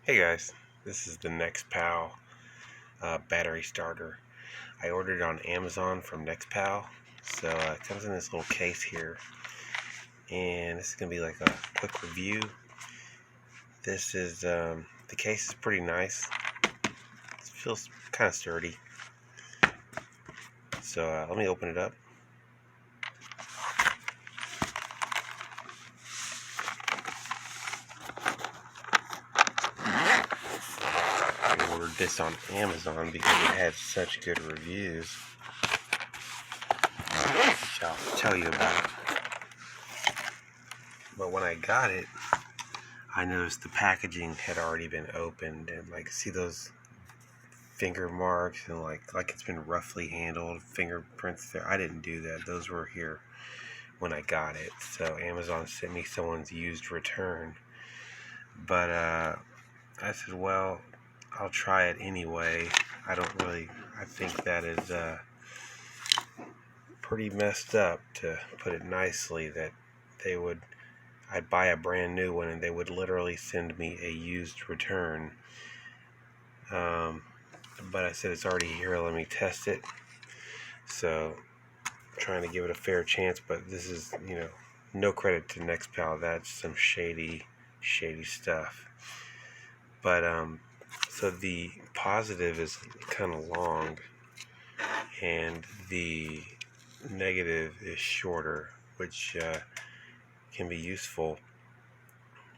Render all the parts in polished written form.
Hey guys, this is the Nexpow battery starter. I ordered it on Amazon from Nexpow, so it comes in this little case here, and this is going to be like a quick review. This is, the case is pretty nice. It feels kind of sturdy, so let me open it up. I ordered this on Amazon because it had such good reviews, which I'll tell you about. But when I got it, I noticed the packaging had already been opened, and see those finger marks and like it's been roughly handled, fingerprints there. I didn't do that. Those were here when I got it. So Amazon sent me someone's used return. But I said, well, I'll try it anyway. I think that is pretty messed up, to put it nicely, that I'd buy a brand new one and they would literally send me a used return. But I said, it's already here, let me test it. So I'm trying to give it a fair chance, but this is, no credit to Nexpow. That's some shady stuff. But so the positive is kind of long and the negative is shorter, which can be useful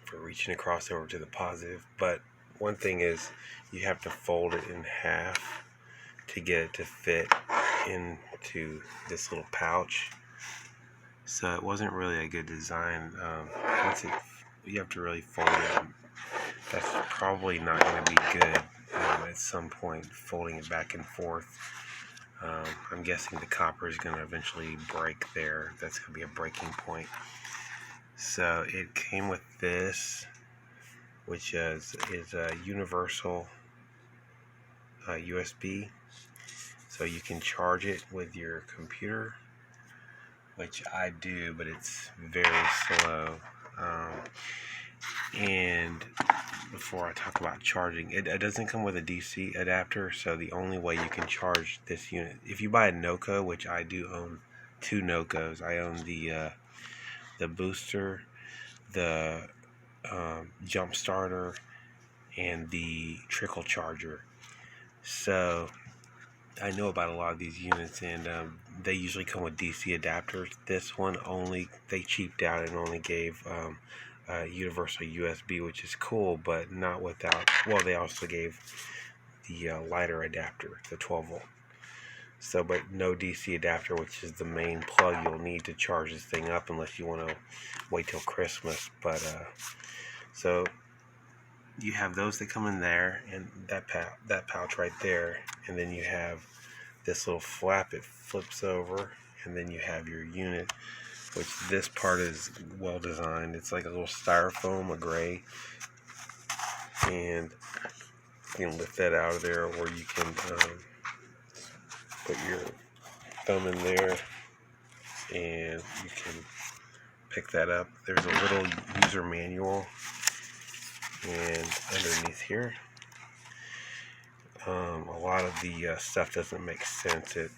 for reaching across over to the positive. But one thing is, you have to fold it in half to get it to fit into this little pouch. So it wasn't really a good design. You have to really fold it. That's probably not going to be good at some point, folding it back and forth. I'm guessing the copper is going to eventually break there. That's going to be a breaking point. So it came with this, which is a universal USB. So you can charge it with your computer, which I do, but it's very slow. And before I talk about charging, it doesn't come with a DC adapter, so the only way you can charge this unit, if you buy a NOCO, which I do own two NOCOs. I own the booster, the jump starter, and the trickle charger. So I know about a lot of these units, and they usually come with DC adapters. This one they cheaped out and only gave universal USB, which is cool, but not without. Well, they also gave the lighter adapter, the 12 volt. So, but no DC adapter, which is the main plug you'll need to charge this thing up, unless you want to wait till Christmas. But so you have those that come in there, and that pouch right there, and then you have this little flap. It flips over, and then you have your unit, which this part is well designed. It's like a little styrofoam, a gray, and you can lift that out of there, or you can put your thumb in there and you can pick that up. There's a little user manual, and underneath here, a lot of the stuff doesn't make sense. It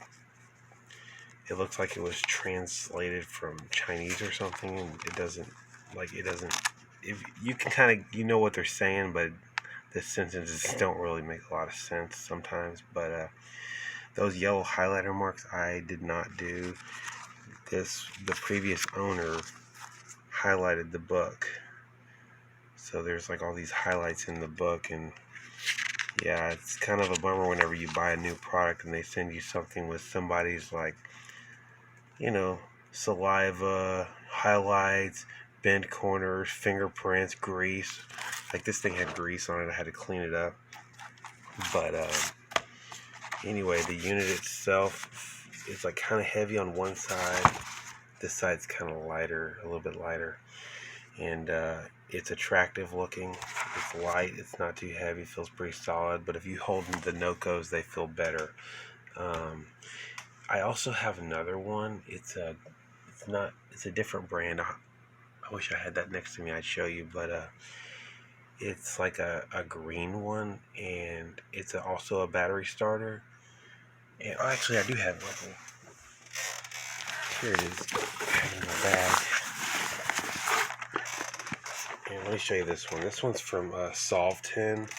looks like it was translated from Chinese or something, and it doesn't. If you can kind of what they're saying, but the sentences don't really make a lot of sense sometimes. But those yellow highlighter marks, I did not do. The previous owner highlighted the book, so there's like all these highlights in the book, and yeah, it's kind of a bummer whenever you buy a new product and they send you something with somebody's saliva, highlights, bent corners, fingerprints, grease. Like, this thing had grease on it. I had to clean it up. But anyway, the unit itself is like kind of heavy on one side. This side's kind of lighter, a little bit lighter. And it's attractive looking. It's light. It's not too heavy. Feels pretty solid. But if you hold the NOCOs, they feel better. I also have another one. It's a different brand. I wish I had that next to me. I'd show you. But It's like a green one, and it's also a battery starter. And actually, I do have one. Here it is in my bag. And let me show you this one. This one's from Solve 10.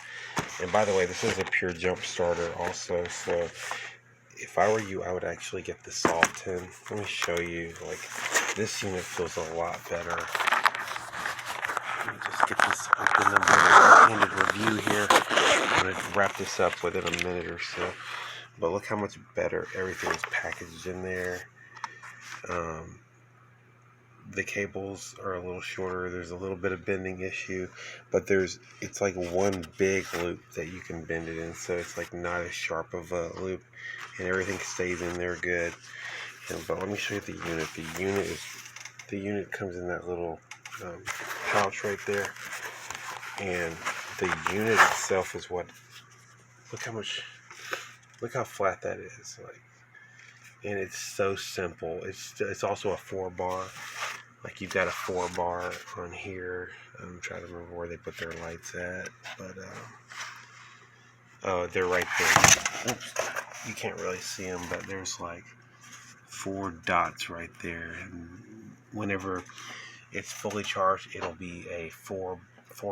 And by the way, this is a pure jump starter also. So if I were you, I would actually get the Solve 10. Let me show you. Like, this unit feels a lot better. Let me just get this open. I'm doing a handed review here. I'm going to wrap this up within a minute or so. But look how much better everything is packaged in there. The cables are a little shorter. There's a little bit of bending issue, but it's like one big loop that you can bend it in, so it's like not as sharp of a loop, and everything stays in there good. But let me show you the unit. The unit comes in that little pouch right there, and the unit itself is what. Look how flat that is. Like, and it's so simple. It's also a 4-bar. Like, you've got a 4-bar on here. I'm trying to remember where they put their lights at, but oh, they're right there. Oops, you can't really see them, but there's like 4 dots right there. And whenever it's fully charged, it'll be a 4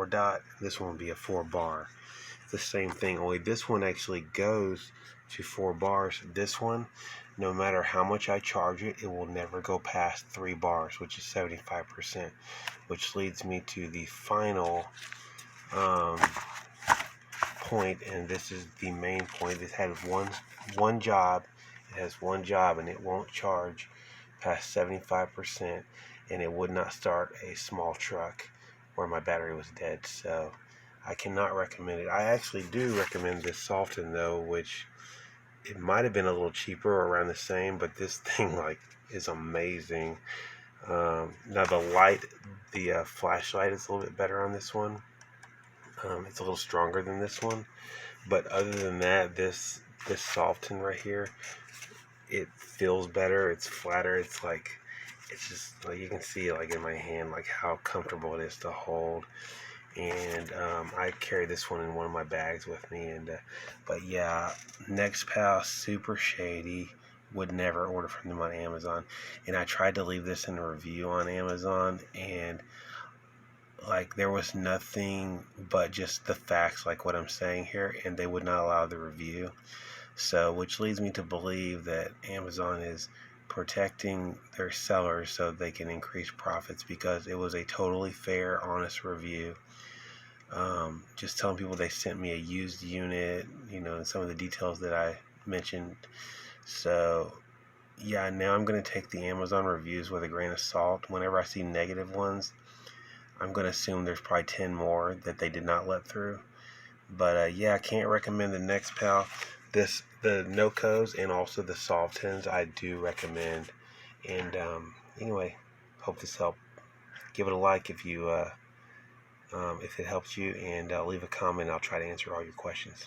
dot. This one will be a 4-bar. The same thing, only this one actually goes to 4 bars. This one, no matter how much I charge it, it will never go past 3 bars, which is 75%, which leads me to the final point, and this is the main point. It has one job. It has one job, and it won't charge past 75%, and it would not start a small truck where my battery was dead. So I cannot recommend it. I actually do recommend this Sultan though, which it might have been a little cheaper or around the same, but this thing like is amazing. Now the flashlight is a little bit better on this one. It's a little stronger than this one, but other than that, this Sultan right here, it feels better. It's flatter. It's just like you can see like in my hand like how comfortable it is to hold. And I carry this one in one of my bags with me. And but yeah, Nexpow, super shady. Would never order from them on Amazon. And I tried to leave this in a review on Amazon, and like there was nothing but just the facts, like what I'm saying here, and they would not allow the review. So, which leads me to believe that Amazon is protecting their sellers so they can increase profits, because it was a totally fair, honest review. Just telling people they sent me a used unit, and some of the details that I mentioned. So yeah, now I'm going to take the Amazon reviews with a grain of salt. Whenever I see negative ones, I'm going to assume there's probably 10 more that they did not let through. But yeah, I can't recommend the Nexpow. The Nocos and also the Solve 10s I do recommend. And anyway, hope this helped. Give it a like if it helps you, and leave a comment. I'll try to answer all your questions.